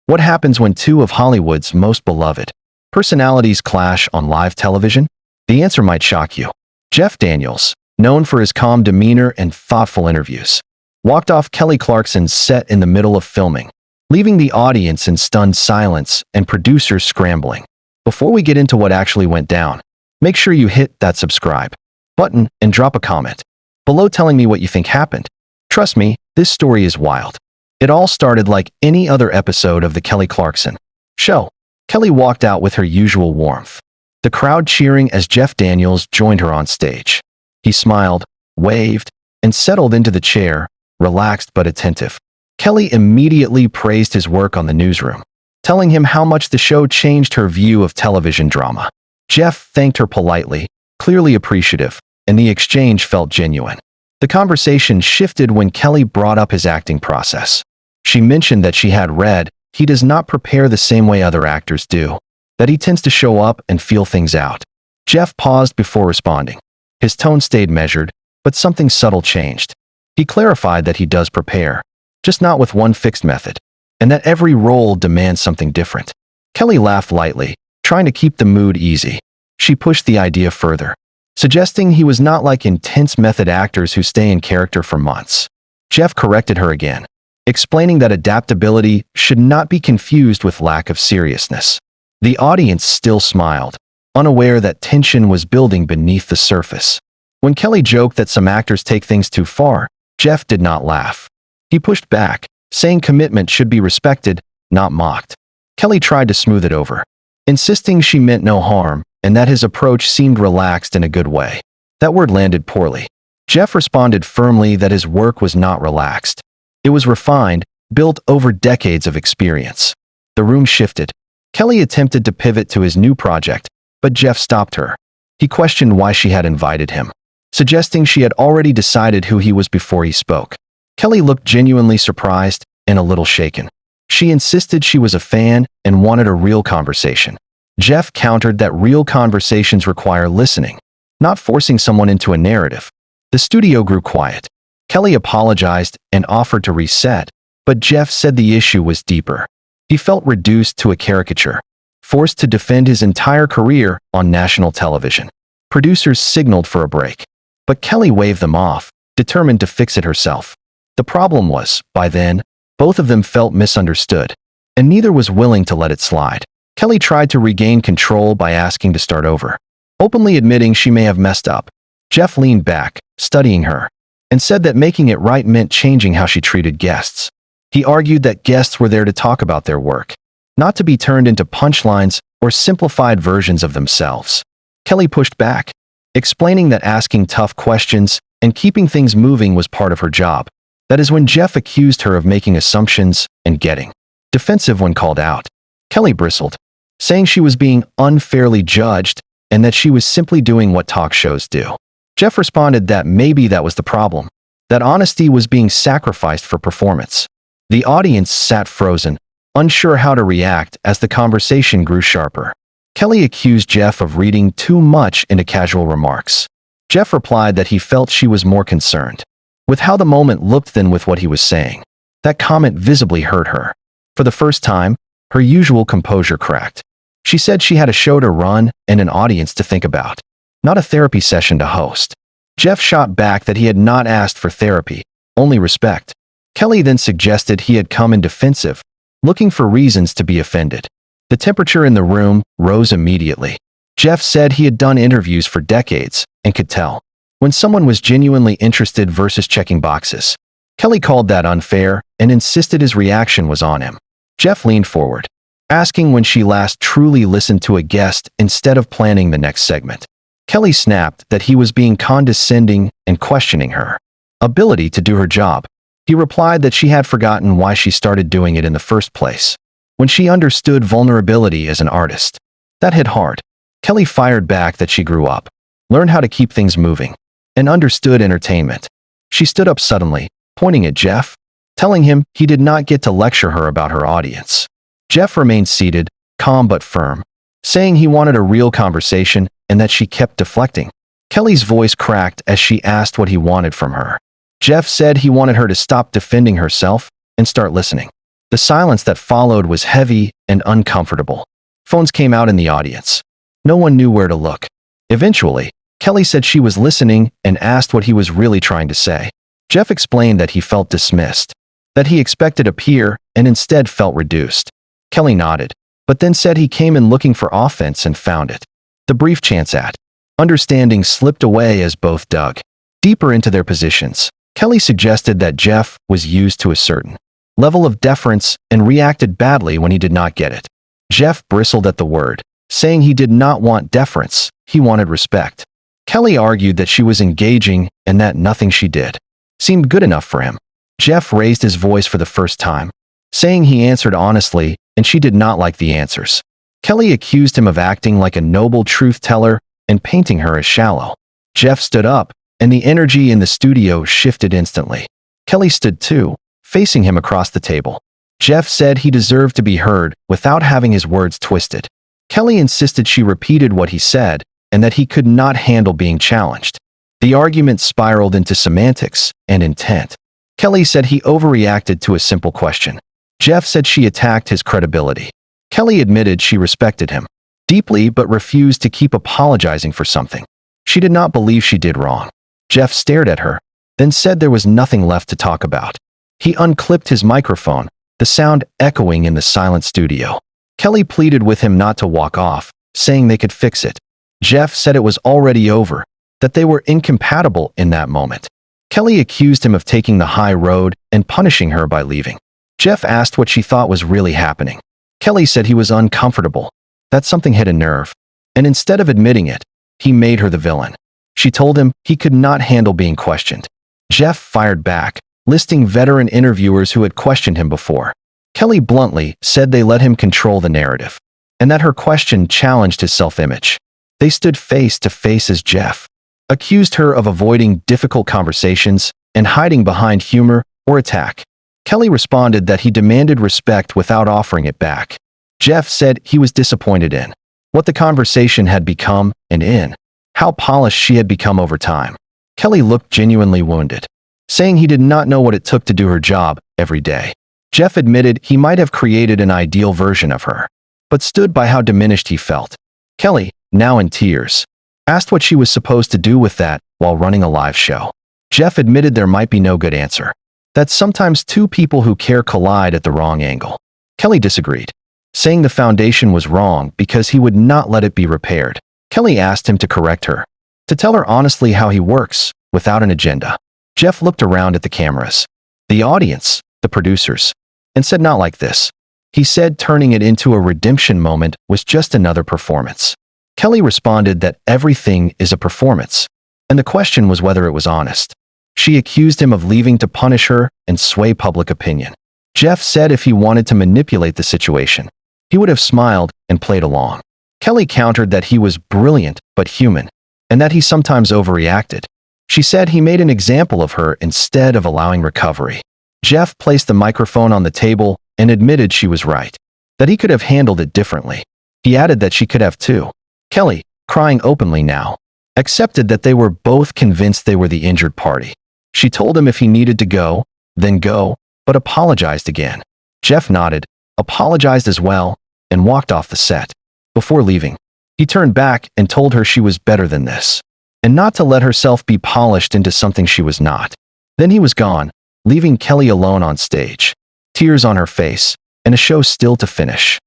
What happens when two of Hollywood's most beloved personalities clash on live television? The answer might shock you. Jeff Daniels, known for his calm demeanor and thoughtful interviews, walked off Kelly Clarkson's set in the middle of filming, leaving the audience in stunned silence and producers scrambling. Before we get into what actually went down, make sure you hit that subscribe button and drop a comment below telling me what you think happened. Trust me, this story is wild. It all started like any other episode of the Kelly Clarkson Show. Kelly walked out with her usual warmth, the crowd cheering as Jeff Daniels joined her on stage. He smiled, waved, and settled into the chair, relaxed but attentive. Kelly immediately praised his work on the newsroom, telling him how much the show changed her view of television drama. Jeff thanked her politely, clearly appreciative, and the exchange felt genuine. The conversation shifted when Kelly brought up his acting process. She mentioned that she had read he does not prepare the same way other actors do, that he tends to show up and feel things out. Jeff paused before responding. His tone stayed measured, but something subtle changed. He clarified that he does prepare, just not with one fixed method, and that every role demands something different. Kelly laughed lightly, trying to keep the mood easy. She pushed the idea further, suggesting he was not like intense method actors who stay in character for months. Jeff corrected her again, explaining that adaptability should not be confused with lack of seriousness. The audience still smiled, unaware that tension was building beneath the surface. When Kelly joked that some actors take things too far, Jeff did not laugh. He pushed back, saying commitment should be respected, not mocked. Kelly tried to smooth it over, insisting she meant no harm and that his approach seemed relaxed in a good way. That word landed poorly. Jeff responded firmly that his work was not relaxed. It was refined, built over decades of experience. The room shifted. Kelly attempted to pivot to his new project, but Jeff stopped her. He questioned why she had invited him, suggesting she had already decided who he was before he spoke. Kelly looked genuinely surprised and a little shaken. She insisted she was a fan and wanted a real conversation. Jeff countered that real conversations require listening, not forcing someone into a narrative. The studio grew quiet. Kelly apologized and offered to reset, but Jeff said the issue was deeper. He felt reduced to a caricature, forced to defend his entire career on national television. Producers signaled for a break, but Kelly waved them off, determined to fix it herself. The problem was, by then, both of them felt misunderstood, and neither was willing to let it slide. Kelly tried to regain control by asking to start over, openly admitting she may have messed up. Jeff leaned back, studying her, and said that making it right meant changing how she treated guests. He argued that guests were there to talk about their work, not to be turned into punchlines or simplified versions of themselves. Kelly pushed back, explaining that asking tough questions and keeping things moving was part of her job. That is when Jeff accused her of making assumptions and getting defensive when called out. Kelly bristled, saying she was being unfairly judged and that she was simply doing what talk shows do. Jeff responded that maybe that was the problem, that honesty was being sacrificed for performance. The audience sat frozen, unsure how to react as the conversation grew sharper. Kelly accused Jeff of reading too much into casual remarks. Jeff replied that he felt she was more concerned with how the moment looked than with what he was saying. That comment visibly hurt her. For the first time, her usual composure cracked. She said she had a show to run and an audience to think about, not a therapy session to host. Jeff shot back that he had not asked for therapy, only respect. Kelly then suggested he had come in defensive, looking for reasons to be offended. The temperature in the room rose immediately. Jeff said he had done interviews for decades and could tell when someone was genuinely interested versus checking boxes. Kelly called that unfair and insisted his reaction was on him. Jeff leaned forward, asking when she last truly listened to a guest instead of planning the next segment. Kelly snapped that he was being condescending and questioning her ability to do her job. He replied that she had forgotten why she started doing it in the first place, when she understood vulnerability as an artist. That hit hard. Kelly fired back that she grew up, learned how to keep things moving, and understood entertainment. She stood up suddenly, pointing at Jeff, telling him he did not get to lecture her about her audience. Jeff remained seated, calm but firm, saying he wanted a real conversation and that she kept deflecting. Kelly's voice cracked as she asked what he wanted from her. Jeff said he wanted her to stop defending herself and start listening. The silence that followed was heavy and uncomfortable. Phones came out in the audience. No one knew where to look. Eventually, Kelly said she was listening and asked what he was really trying to say. Jeff explained that he felt dismissed, that he expected a peer and instead felt reduced. Kelly nodded, but then said he came in looking for offense and found it. The brief chance at understanding slipped away as both dug deeper into their positions. Kelly suggested that Jeff was used to a certain level of deference and reacted badly when he did not get it. Jeff bristled at the word, saying he did not want deference, he wanted respect. Kelly argued that she was engaging and that nothing she did seemed good enough for him. Jeff raised his voice for the first time, saying he answered honestly and she did not like the answers. Kelly accused him of acting like a noble truth-teller and painting her as shallow. Jeff stood up, and the energy in the studio shifted instantly. Kelly stood too, facing him across the table. Jeff said he deserved to be heard without having his words twisted. Kelly insisted she repeated what he said and that he could not handle being challenged. The argument spiraled into semantics and intent. Kelly said he overreacted to a simple question. Jeff said she attacked his credibility. Kelly admitted she respected him deeply but refused to keep apologizing for something she did not believe she did wrong. Jeff stared at her, then said there was nothing left to talk about. He unclipped his microphone, the sound echoing in the silent studio. Kelly pleaded with him not to walk off, saying they could fix it. Jeff said it was already over, that they were incompatible in that moment. Kelly accused him of taking the high road and punishing her by leaving. Jeff asked what she thought was really happening. Kelly said he was uncomfortable, that something hit a nerve, and instead of admitting it, he made her the villain. She told him he could not handle being questioned. Jeff fired back, listing veteran interviewers who had questioned him before. Kelly bluntly said they let him control the narrative, and that her question challenged his self-image. They stood face to face as Jeff accused her of avoiding difficult conversations and hiding behind humor or attack. Kelly responded that he demanded respect without offering it back. Jeff said he was disappointed in what the conversation had become and in how polished she had become over time. Kelly looked genuinely wounded, saying he did not know what it took to do her job every day. Jeff admitted he might have created an ideal version of her, but stood by how diminished he felt. Kelly, now in tears, asked what she was supposed to do with that while running a live show. Jeff admitted there might be no good answer, that sometimes two people who care collide at the wrong angle. Kelly disagreed, saying the foundation was wrong because he would not let it be repaired. Kelly asked him to correct her, to tell her honestly how he works, without an agenda. Jeff looked around at the cameras, the audience, the producers, and said not like this. He said turning it into a redemption moment was just another performance. Kelly responded that everything is a performance, and the question was whether it was honest. She accused him of leaving to punish her and sway public opinion. Jeff said if he wanted to manipulate the situation, he would have smiled and played along. Kelly countered that he was brilliant but human, and that he sometimes overreacted. She said he made an example of her instead of allowing recovery. Jeff placed the microphone on the table and admitted she was right, that he could have handled it differently. He added that she could have too. Kelly, crying openly now, accepted that they were both convinced they were the injured party. She told him if he needed to go, then go, but apologized again. Jeff nodded, apologized as well, and walked off the set. Before leaving, he turned back and told her she was better than this, and not to let herself be polished into something she was not. Then he was gone, leaving Kelly alone on stage, tears on her face, and a show still to finish.